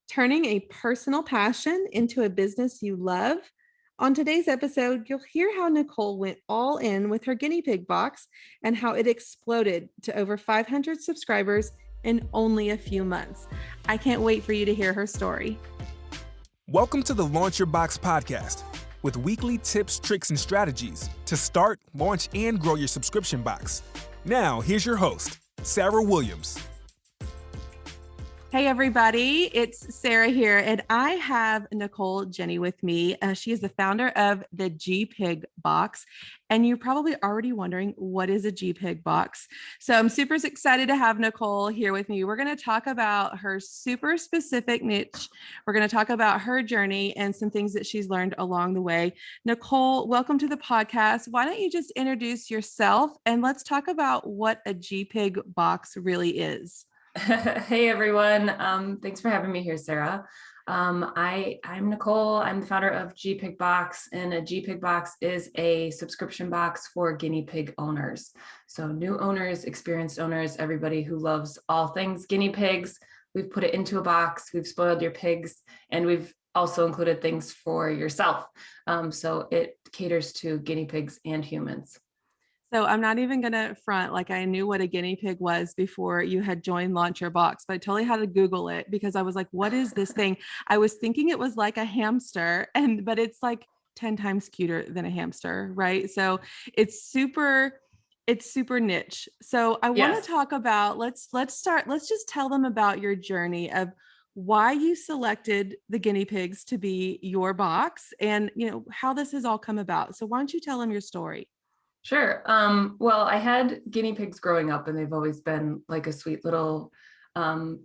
turning a personal passion into a business you love. On today's episode, you'll hear how Nicole went all in with her guinea pig box and how it exploded to over 500 subscribers in only a few months. I can't wait for you to hear her story. Welcome to the Launch Your Box podcast with weekly tips, tricks, and strategies to start, launch, and grow your subscription box. Now, here's your host, Sarah Williams. Hey, everybody. It's Sarah here, and I have Nicole Jenney with me. She is the founder of the GPig Box, and you're probably already wondering, what is a GPig Box? So I'm super excited to have Nicole here with me. We're going to talk about her super specific niche. We're going to talk about her journey and some things that she's learned along the way. Nicole, welcome to the podcast. Why don't you just introduce yourself, and let's talk about what a GPig Box really is. Hey everyone. Thanks for having me here, Sarah. I'm Nicole. I'm the founder of GPig Box, and a GPig Box is a subscription box for guinea pig owners. So new owners, experienced owners, everybody who loves all things guinea pigs. We've put it into a box, we've spoiled your pigs, and we've also included things for yourself. So it caters to guinea pigs and humans. So I'm not even going to front like I knew what a guinea pig was before you had joined Launch Your Box, but I totally had to Google it because I was like, what is this thing? I was thinking it was like a hamster, but it's like 10 times cuter than a hamster, right? So it's super niche. So I want to talk about, let's just tell them about your journey of why you selected the guinea pigs to be your box and, how this has all come about. So why don't you tell them your story? Sure. Well, I had guinea pigs growing up, and they've always been like a sweet little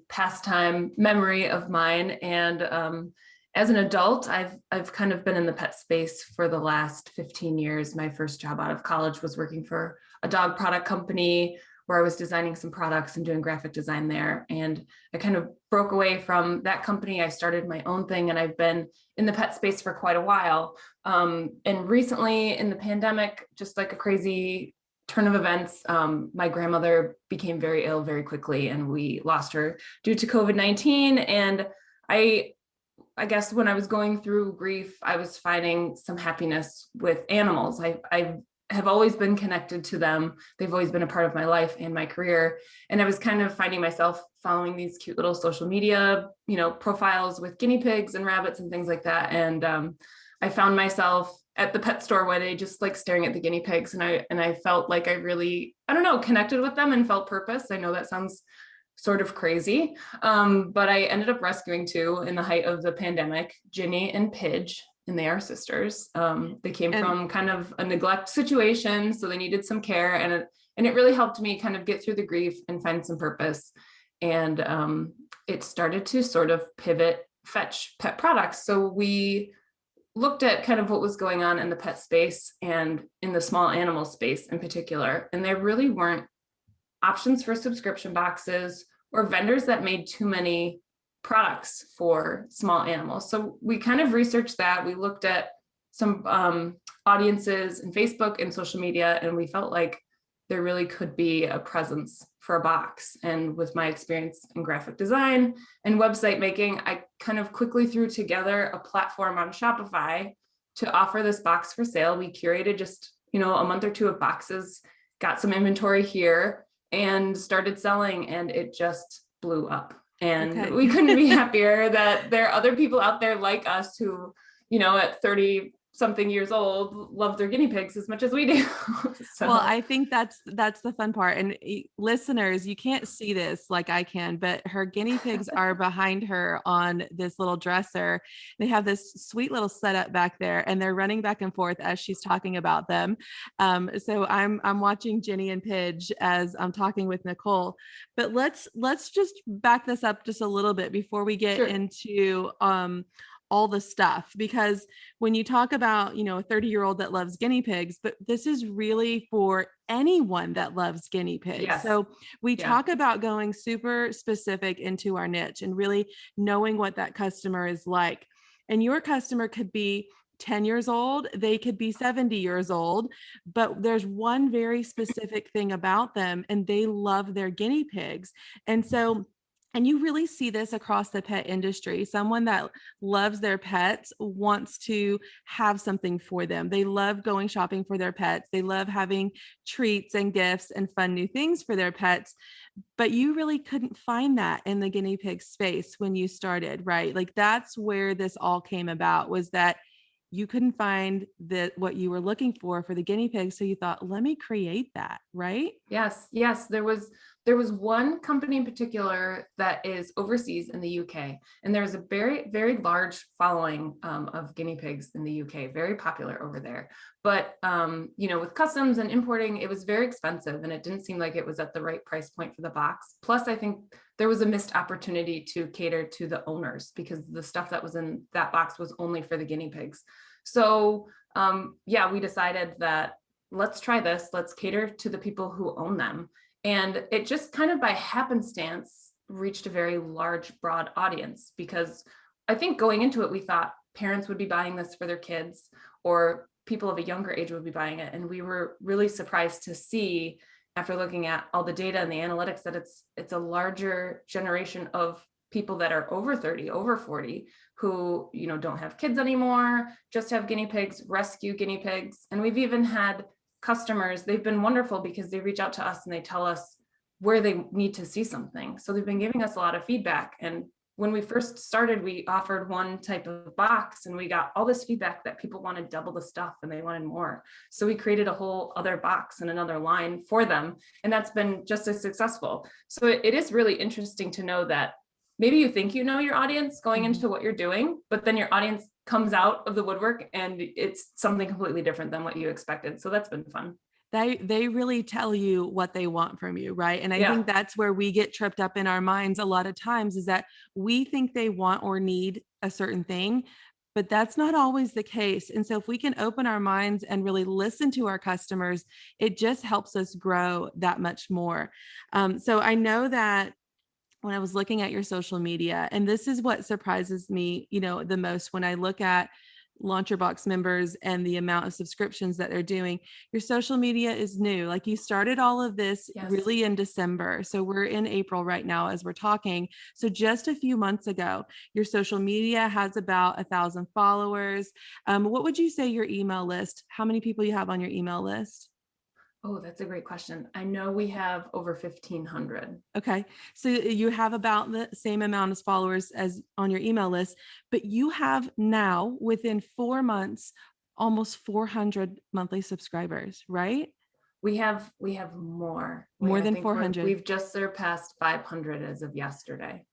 pastime memory of mine. And as an adult, I've kind of been in the pet space for the last 15 years. My first job out of college was working for a dog product company where I was designing some products and doing graphic design there. And I kind of broke away from that company. I started my own thing, and I've been in the pet space for quite a while. And recently in the pandemic, just like a crazy turn of events, my grandmother became very ill very quickly, and we lost her due to COVID-19. And I guess when I was going through grief, I was finding some happiness with animals. I have always been connected to them. They've always been a part of my life and my career. And I was kind of finding myself following these cute little social media, profiles with guinea pigs and rabbits and things like that. And I found myself at the pet store one day, just like staring at the guinea pigs. And I felt like I really, connected with them and felt purpose. I know that sounds sort of crazy, but I ended up rescuing two in the height of the pandemic, Ginny and Pidge. And they are sisters. They came from kind of a neglect situation, so they needed some care, and it really helped me kind of get through the grief and find some purpose. And it started to sort of fetch pet products. So we looked at kind of what was going on in the pet space and in the small animal space in particular, and there really weren't options for subscription boxes or vendors that made too many products for small animals. So we kind of researched that. We looked at some audiences in Facebook and social media, and we felt like there really could be a presence for a box. And with my experience in graphic design and website making, I kind of quickly threw together a platform on Shopify to offer this box for sale. We curated just, a month or two of boxes, got some inventory here, and started selling, and it just blew up. And we couldn't be happier that there are other people out there like us who, at 30 something years old, love their guinea pigs as much as we do. So. Well, I think that's the fun part. And listeners, you can't see this like I can, but her guinea pigs are behind her on this little dresser. They have this sweet little setup back there, and they're running back and forth as she's talking about them. So I'm watching Ginny and Pidge as I'm talking with Nicole. But let's just back this up just a little bit before we get into all the stuff, because when you talk about, a 30-year-old that loves guinea pigs, but this is really for anyone that loves guinea pigs. Yes. So we talk about going super specific into our niche and really knowing what that customer is like. And your customer could be 10 years old, they could be 70 years old, but there's one very specific thing about them, and they love their guinea pigs. And so And you really see this across the pet industry. Someone that loves their pets wants to have something for them. They love going shopping for their pets. They love having treats and gifts and fun new things for their pets. But you really couldn't find that in the guinea pig space when you started, right? Like that's where this all came about, was that you couldn't find what you were looking for the guinea pig. So you thought, let me create that, right? Yes, yes. There was one company in particular that is overseas in the UK, and there's a very, very large following of guinea pigs in the UK, very popular over there. But with customs and importing, it was very expensive, and it didn't seem like it was at the right price point for the box. Plus, I think there was a missed opportunity to cater to the owners because the stuff that was in that box was only for the guinea pigs. So we decided that let's try this. Let's cater to the people who own them. And it just kind of by happenstance reached a very large, broad audience because I think going into it, we thought parents would be buying this for their kids or people of a younger age would be buying it. And we were really surprised to see, after looking at all the data and the analytics, that it's a larger generation of people that are over 30, over 40, who don't have kids anymore, just have guinea pigs, rescue guinea pigs. And we've even had customers, they've been wonderful because they reach out to us and they tell us where they need to see something. So they've been giving us a lot of feedback. And when we first started, we offered one type of box and we got all this feedback that people wanted double the stuff and they wanted more. So we created a whole other box and another line for them. And that's been just as successful. So it is really interesting to know that maybe you think you know your audience going into what you're doing, but then your audience comes out of the woodwork and it's something completely different than what you expected. So that's been fun. They really tell you what they want from you, right? And I Yeah. think that's where we get tripped up in our minds a lot of times, is that we think they want or need a certain thing, but that's not always the case. And so if we can open our minds and really listen to our customers, it just helps us grow that much more. So I know that when I was looking at your social media, and this is what surprises me, the most when I look at Launch Your Box members and the amount of subscriptions that they're doing. Your social media is new. Like you started all of this Yes. really in December. So we're in April right now as we're talking. So just a few months ago, your social media has about 1,000 followers. What would you say your email list, how many people you have on your email list? Oh, that's a great question. I know we have over 1,500. Okay. So you have about the same amount of followers as on your email list, but you have now within 4 months, almost 400 monthly subscribers, right? We have more. More I than think 400. we've just surpassed 500 as of yesterday.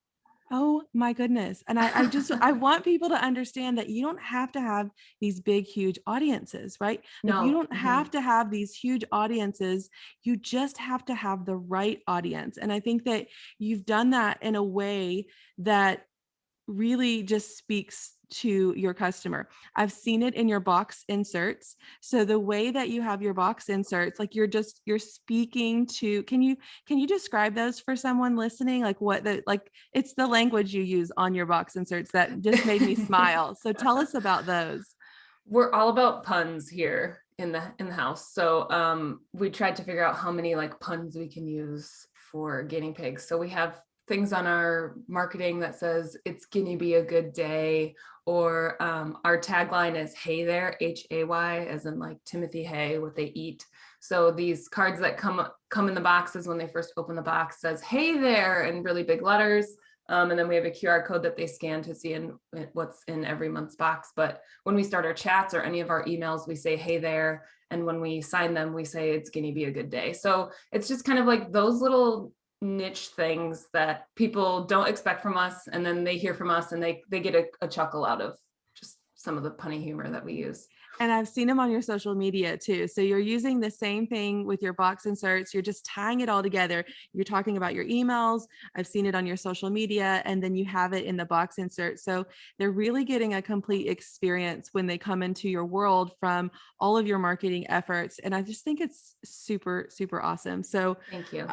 Oh my goodness. And I just, I want people to understand that you don't have to have these big, huge audiences, right? Like you No. don't have to have these huge audiences. You just have to have the right audience. And I think that you've done that in a way that really just speaks to your customer. I've seen it in your box inserts. So the way that you have your box inserts, like you're speaking to, can you describe those for someone listening? Like it's the language you use on your box inserts that just made me smile. So tell us about those. We're all about puns here in the house. So we tried to figure out how many like puns we can use for guinea pigs. So we have things on our marketing that says it's gonna be a good day, or our tagline is hey there, Hay, as in like Timothy Hay, what they eat. So these cards that come in the boxes when they first open the box says hey there in really big letters. And then we have a QR code that they scan to see what's in every month's box. But when we start our chats or any of our emails, we say hey there. And when we sign them, we say it's gonna be a good day. So it's just kind of like those little niche things that people don't expect from us, and then they hear from us and they get a chuckle out of just some of the punny humor that we use. And I've seen them on your social media too. So you're using the same thing with your box inserts. You're just tying it all together. You're talking about your emails. I've seen it on your social media, and then you have it in the box insert. So they're really getting a complete experience when they come into your world from all of your marketing efforts. And I just think it's super, super awesome. So Thank you.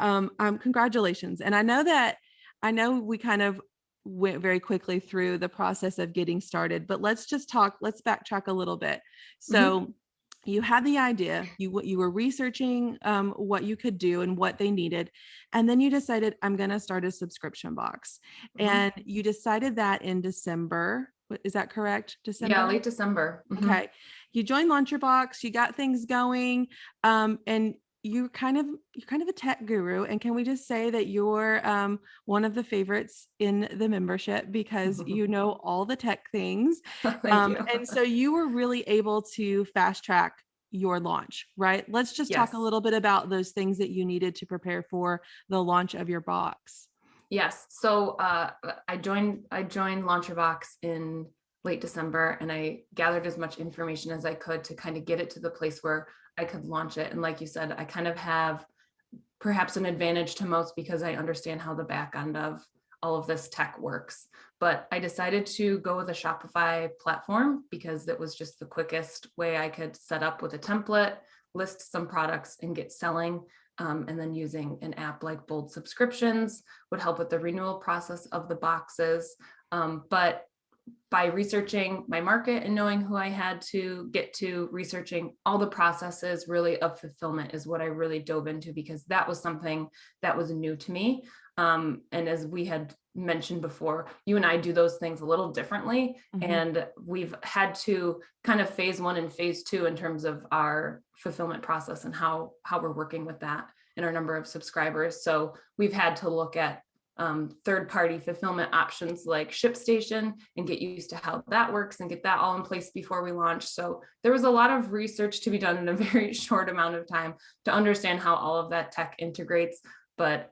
Congratulations. And I know we kind of went very quickly through the process of getting started, but let's backtrack a little bit. So you had the idea, you were researching what you could do and what they needed, and then you decided, I'm going to start a subscription box. Mhm. And you decided that in December. Is that correct? Yeah, December? late December. Mhm. Okay. You joined Launch Your Box, you got things going, and you're kind of a tech guru. And can we just say that you're one of the favorites in the membership because you know all the tech things. Thank you. And so you were really able to fast track your launch, right? Let's just talk a Yes. little bit about those things that you needed to prepare for the launch of your box. Yes. So I joined LauncherBox in late December, and I gathered as much information as I could to kind of get it to the place where I could launch it. And like you said, I kind of have perhaps an advantage to most because I understand how the back end of all of this tech works. But I decided to go with a Shopify platform because it was just the quickest way I could set up with a template, list some products, and get selling. And then using an app like Bold Subscriptions would help with the renewal process of the boxes. But by researching my market and knowing who I had to get to, researching all the processes really of fulfillment is what I really dove into, because that was something that was new to me. And as we had mentioned before, you and I do those things a little differently. Mhm. And we've had to kind of phase one and phase two in terms of our fulfillment process and how we're working with that and our number of subscribers. So we've had to look at third-party fulfillment options like ShipStation and get used to how that works and get that all in place before we launch. So there was a lot of research to be done in a very short amount of time to understand how all of that tech integrates. But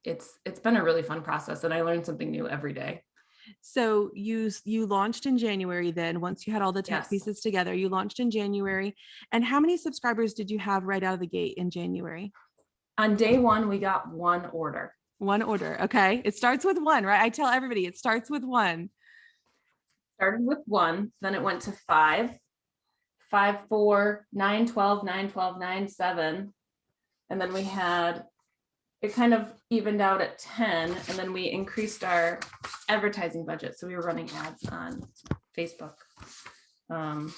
it's been a really fun process, and I learned something new every day. So you launched in January then, once you had all the tech Yes. pieces together, you launched in January. And how many subscribers did you have right out of the gate in January? On day one, we got one order. One order. Okay. It starts with one, right? I tell everybody it starts with one. Started with one, then it went to 5, 5, 4, 9, 12, 9, 12, 9, 7. And then we had, it kind of evened out at 10, and then we increased our advertising budget. So we were running ads on Facebook. Now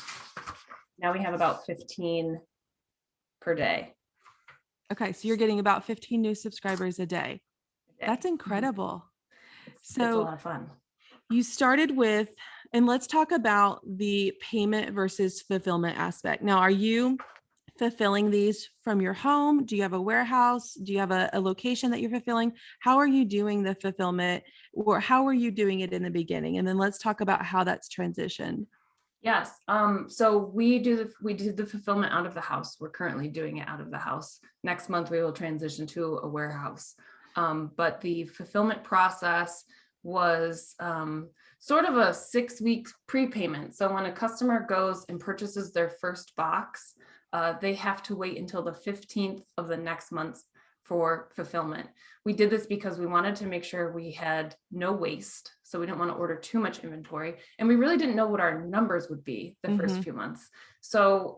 we have about 15 per day. Okay. So you're getting about 15 new subscribers a day. That's incredible. It's a So lot of fun. you started with, and let's talk about the payment versus fulfillment aspect. Now, are you fulfilling these from your home? Do you have a warehouse? Do you have a location that you're fulfilling? How are you doing the fulfillment, or how are you doing it in the beginning? And then let's talk about how that's transitioned. Yes. So we did the fulfillment out of the house. We're currently doing it out of the house. Next month we will transition to a warehouse. But the fulfillment process was sort of a 6-week prepayment. So when a customer goes and purchases their first box, they have to wait until the 15th of the next month for fulfillment. We did this because we wanted to make sure we had no waste. So we didn't want to order too much inventory. And we really didn't know what our numbers would be the first few months. So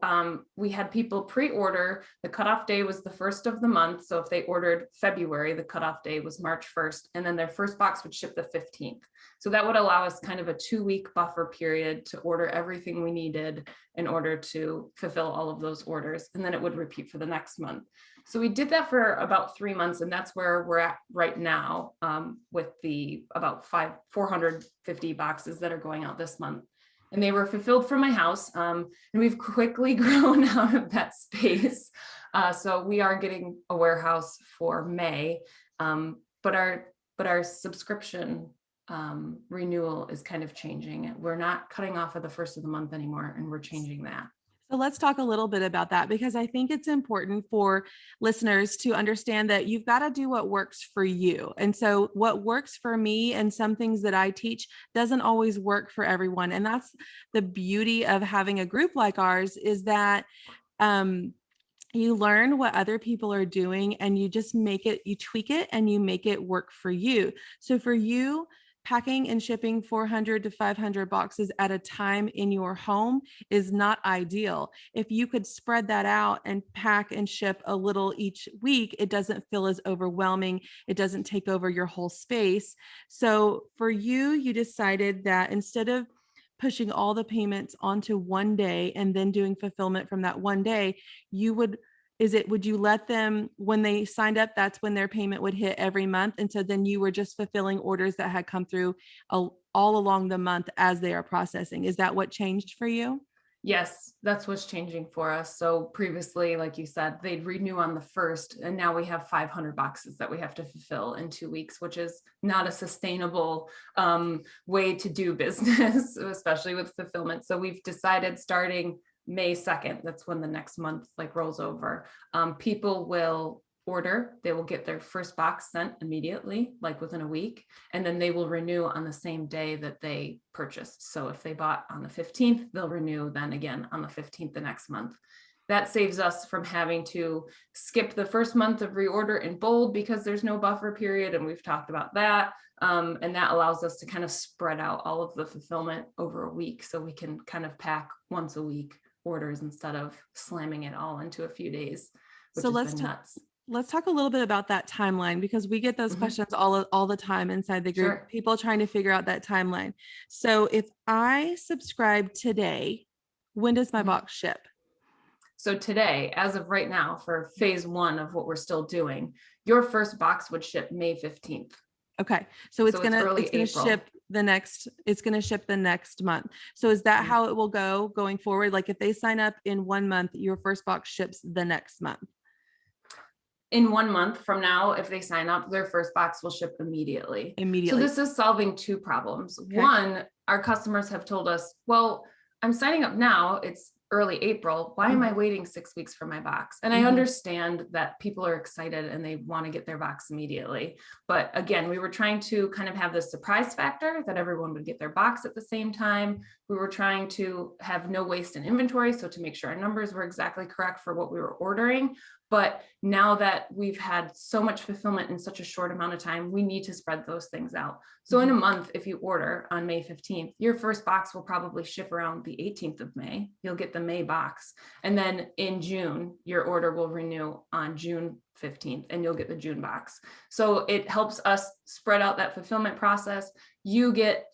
we had people pre-order. The cutoff day was the 1st of the month. So if they ordered February, the cutoff day was March 1st. And then their first box would ship the 15th. So that would allow us kind of a 2-week buffer period to order everything we needed in order to fulfill all of those orders. And then it would repeat for the next month. So we did that for about 3 months, and that's where we're at right now, with the about 450 boxes that are going out this month. And they were fulfilled from my house, and we've quickly grown out of that space. So we are getting a warehouse for May, but our subscription renewal is kind of changing. We're not cutting off at the 1st of the month anymore, and we're changing that. So let's talk a little bit about that, because I think it's important for listeners to understand that you've got to do what works for you. And so what works for me and some things that I teach doesn't always work for everyone. And that's the beauty of having a group like ours, is that you learn what other people are doing and you just you tweak it and you make it work for you. So for you, packing and shipping 400 to 500 boxes at a time in your home is not ideal. If you could spread that out and pack and ship a little each week, it doesn't feel as overwhelming. It doesn't take over your whole space. So for you, you decided that instead of pushing all the payments onto one day and then doing fulfillment from that one day, would you let them, when they signed up, that's when their payment would hit every month? And so then you were just fulfilling orders that had come through all along the month as they are processing. Is that what changed for you? Yes, that's what's changing for us. So previously, like you said, they'd renew on the 1st, and now we have 500 boxes that we have to fulfill in 2 weeks, which is not a sustainable way to do business, especially with fulfillment. So we've decided starting May 2nd, that's when the next month rolls over. People will order, they will get their first box sent immediately, like within a week, and then they will renew on the same day that they purchased. So if they bought on the 15th, they'll renew then again on the 15th the next month. That saves us from having to skip the first month of reorder in bold because there's no buffer period, and we've talked about that. And that allows us to kind of spread out all of the fulfillment over a week, so we can kind of pack once a week orders instead of slamming it all into a few days, which So has been nuts. let's talk a little bit about that timeline, because we get those questions all the time inside the group. Sure. People trying to figure out that timeline. So if I subscribe today, when does my box ship? So today, as of right now, for phase 1 of what we're still doing, your first box would ship May 15th. Okay. So it's gonna April. ship the next month. So is that how it will go going forward? Like if they sign up in 1 month, your first box ships the next month. In 1 month from now, if they sign up, their first box will ship immediately. So this is solving 2 problems. Okay. One, our customers have told us, well, I'm signing up now. It's early April. Why am I waiting 6 weeks for my box? And I understand that people are excited and they want to get their box immediately. But again, we were trying to kind of have this surprise factor that everyone would get their box at the same time. We were trying to have no waste in inventory, so to make sure our numbers were exactly correct for what we were ordering. But now that we've had so much fulfillment in such a short amount of time, we need to spread those things out. So in a month, if you order on May 15th, your first box will probably ship around the 18th of May. You'll get the May box. And then in June, your order will renew on June 15th and you'll get the June box. So it helps us spread out that fulfillment process. You get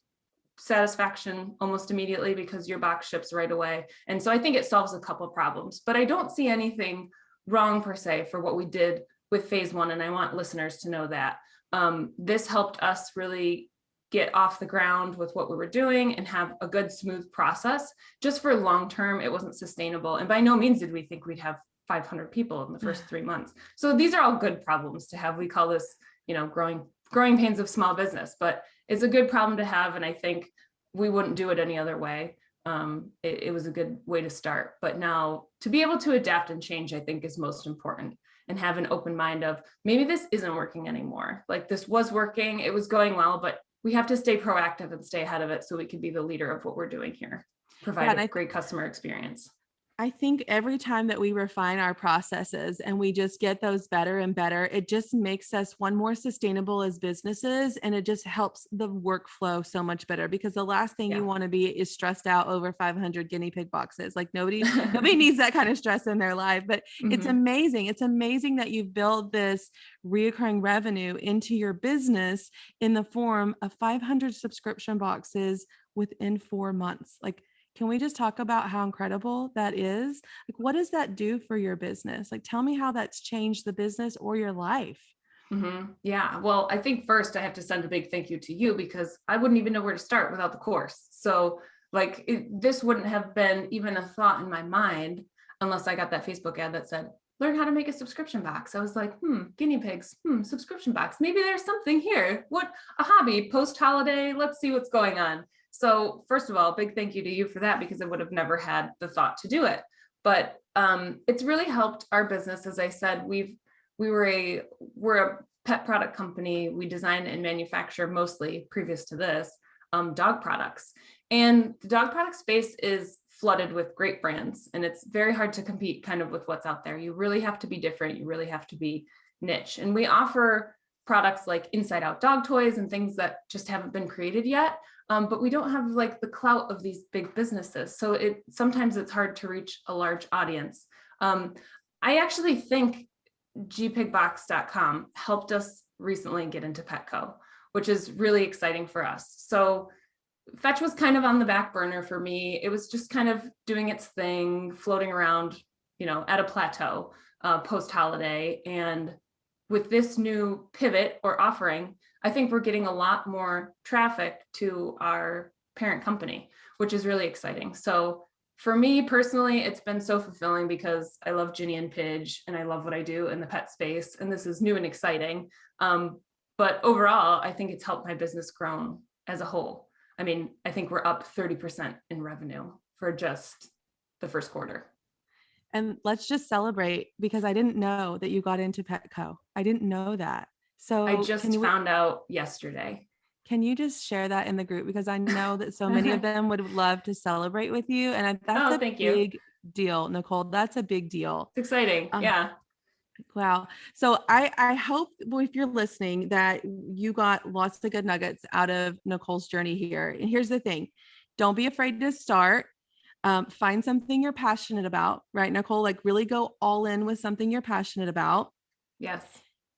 satisfaction almost immediately because your box ships right away. And so I think it solves a couple of problems, but I don't see anything wrong per se for what we did with phase 1. And I want listeners to know that this helped us really get off the ground with what we were doing and have a good, smooth process. Just for long term, it wasn't sustainable. And by no means did we think we'd have 500 people in the first 3 months. So these are all good problems to have. We call this, growing pains of small business, but it's a good problem to have. And I think we wouldn't do it any other way. It was a good way to start, but now to be able to adapt and change, I think is most important, and have an open mind of maybe this isn't working anymore. Like this was working, it was going well, but we have to stay proactive and stay ahead of it so we can be the leader of what we're doing here, provide a great customer experience. I think every time that we refine our processes and we just get those better and better, it just makes us more sustainable as businesses. And it just helps the workflow so much better, because the last thing you want to be is stressed out over 500 guinea pig boxes. Like nobody needs that kind of stress in their life, but it's amazing. It's amazing that you've built this reoccurring revenue into your business in the form of 500 subscription boxes within 4 months. Like, can we just talk about how incredible that is? Like, what does that do for your business? Like, tell me how that's changed the business or your life. Yeah. Well, I think first I have to send a big thank you to you, because I wouldn't even know where to start without the course. So this wouldn't have been even a thought in my mind unless I got that Facebook ad that said, learn how to make a subscription box. I was like, guinea pigs, subscription box. Maybe there's something here. What a hobby post-holiday. Let's see what's going on. So first of all, big thank you to you for that, because I would have never had the thought to do it. But it's really helped our business. As I said, we're a pet product company. We design and manufacture, mostly previous to this, dog products. And the dog product space is flooded with great brands, and it's very hard to compete kind of with what's out there. You really have to be different. You really have to be niche. And we offer products like inside out dog toys and things that just haven't been created yet. But we don't have the clout of these big businesses. So sometimes it's hard to reach a large audience. I actually think GPigBox.com helped us recently get into Petco, which is really exciting for us. So Fetch was kind of on the back burner for me. It was just kind of doing its thing, floating around, at a plateau post-holiday. And with this new pivot or offering, I think we're getting a lot more traffic to our parent company, which is really exciting. So for me personally, it's been so fulfilling because I love Ginny and Pidge and I love what I do in the pet space. And this is new and exciting. But overall, I think it's helped my business grow as a whole. I mean, I think we're up 30% in revenue for just the first quarter. And let's just celebrate, because I didn't know that you got into Petco. I didn't know that. So I just found out yesterday. Can you just share that in the group? Because I know that so many of them would love to celebrate with you. And that's a big deal, Nicole. That's a big deal. It's exciting. Yeah. Wow. So I hope, if you're listening, that you got lots of good nuggets out of Nicole's journey here. And here's the thing. Don't be afraid to start. Find something you're passionate about, right, Nicole? Like really go all in with something you're passionate about. Yes.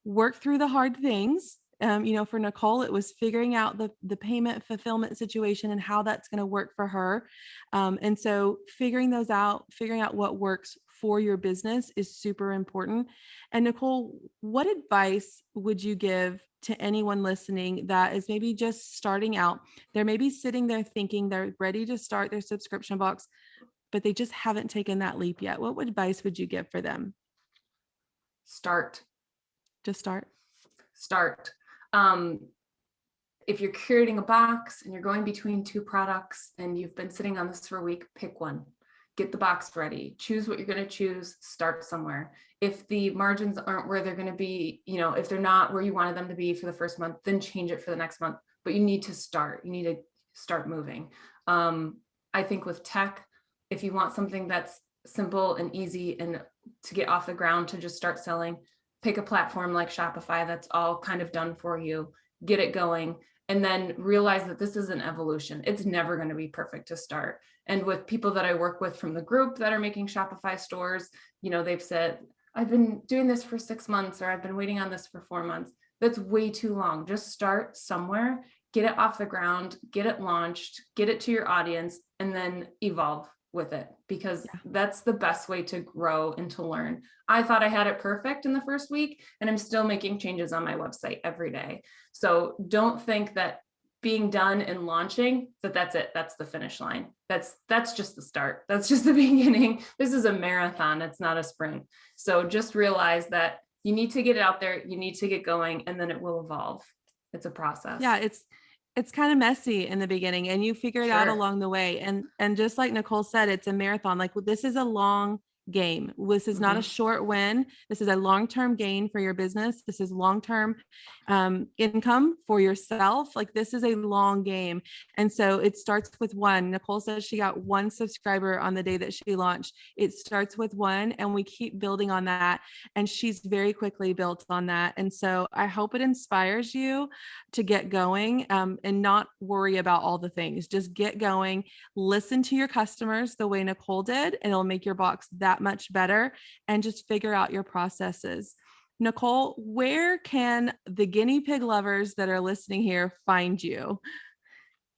Work through the hard things. For Nicole, it was figuring out the payment fulfillment situation and how that's going to work for her. And so figuring out what works for your business is super important. And Nicole, what advice would you give to anyone listening that is maybe just starting out? They're maybe sitting there thinking they're ready to start their subscription box, but they just haven't taken that leap yet. What advice would you give for them? Start. Just start. If you're curating a box and you're going between two products and you've been sitting on this for a week, pick one. Get the box ready. Choose what you're going to choose. Start somewhere. If the margins aren't where they're going to be, if they're not where you wanted them to be for the first month, then change it for the next month. But you need to start. You need to start moving. I think with tech, if you want something that's simple and easy and to get off the ground to just start selling, pick a platform like Shopify that's all kind of done for you. Get it going. And then realize that this is an evolution. It's never going to be perfect to start. And with people that I work with from the group that are making Shopify stores, they've said, I've been doing this for 6 months, or I've been waiting on this for 4 months. That's way too long. Just start somewhere, get it off the ground, get it launched, get it to your audience, and then evolve with it, because that's the best way to grow and to learn. I thought I had it perfect in the first week, and I'm still making changes on my website every day. So don't think that being done and launching, that's it. That's the finish line. That's just the start. That's just the beginning. This is a marathon. It's not a sprint. So just realize that you need to get it out there. You need to get going, and then it will evolve. It's a process. Yeah. It's kind of messy in the beginning, and you figure it out along the way. And just like Nicole said, it's a marathon. Like, this is a long game. This is not a short win. This is a long-term gain for your business. This is long-term income for yourself. Like, this is a long game. And so it starts with one. Nicole says she got 1 subscriber on the day that she launched. It starts with 1, and we keep building on that. And she's very quickly built on that. And so I hope it inspires you to get going and not worry about all the things. Just get going, listen to your customers the way Nicole did, and it'll make your box that much better, and just figure out your processes. Nicole, where can the guinea pig lovers that are listening here find you?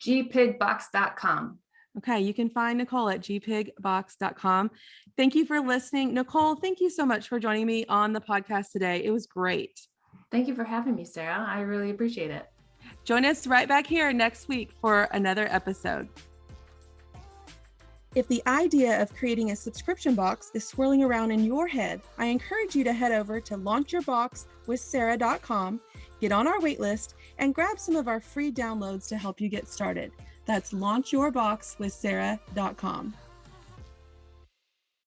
GPigBox.com. Okay, you can find Nicole at GPigBox.com. Thank you for listening. Nicole, thank you so much for joining me on the podcast today. It was great. Thank you for having me, Sarah. I really appreciate it. Join us right back here next week for another episode. If the idea of creating a subscription box is swirling around in your head, I encourage you to head over to launchyourboxwithsarah.com, get on our waitlist, and grab some of our free downloads to help you get started. That's launchyourboxwithsarah.com.